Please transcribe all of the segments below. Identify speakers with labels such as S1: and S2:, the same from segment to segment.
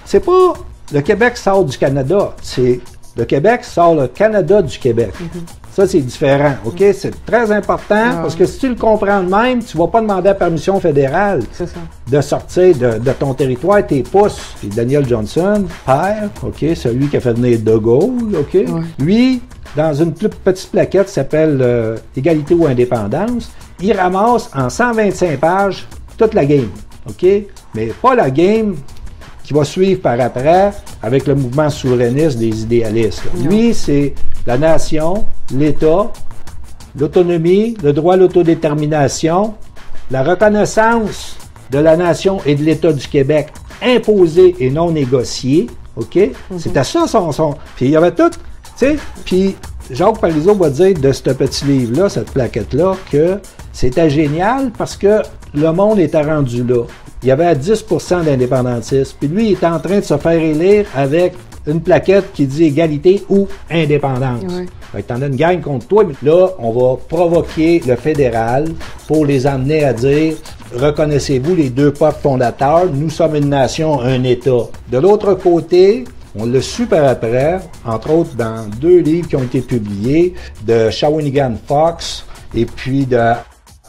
S1: c'est pas le Québec sort du Canada, c'est le Québec sort le Canada du Québec. Ça, c'est différent, OK? C'est très important parce que si tu le comprends de même, tu ne vas pas demander la permission fédérale de sortir de ton territoire, tes pouces. Puis Daniel Johnson, père, OK, celui qui a fait venir De Gaulle, OK? Lui, dans une plus petite plaquette qui s'appelle Égalité ou Indépendance, il ramasse en 125 pages toute la game, OK? Mais pas la game qui va suivre par après avec le mouvement souverainiste des idéalistes. Lui, c'est la nation, l'État, l'autonomie, le droit à l'autodétermination, la reconnaissance de la nation et de l'État du Québec imposée et non négociée. OK? C'était ça son... Puis il y avait tout, tu sais, puis Jacques Parizeau va dire de ce petit livre-là, cette plaquette-là, que c'était génial parce que le monde était rendu là. Il y avait 10% d'indépendantistes. Puis lui, il était en train de se faire élire avec une plaquette qui dit égalité ou indépendance. Fait que t'en as une gang contre toi, mais là, on va provoquer le fédéral pour les amener à dire reconnaissez-vous les deux peuples fondateurs, nous sommes une nation, un État. De l'autre côté, on l'a su par après, entre autres dans 2 livres qui ont été publiés, de Shawinigan Fox et puis de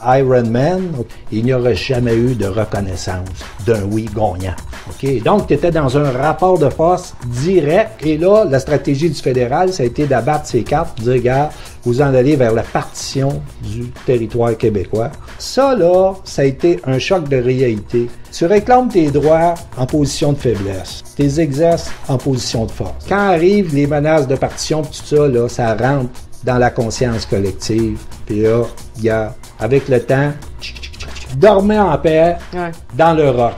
S1: Iron Man, il n'y aurait jamais eu de reconnaissance d'un oui gagnant. Okay? Donc, tu étais dans un rapport de force direct. Et là, la stratégie du fédéral, ça a été d'abattre ces cartes, de dire, regarde, vous en allez vers la partition du territoire québécois. Ça, là, ça a été un choc de réalité. Tu réclames tes droits en position de faiblesse. Tu les exerces en position de force. Quand arrivent les menaces de partition, tout ça, là, ça rentre dans la conscience collective. Puis là, il y a, avec le temps, dormez en paix dans le roc.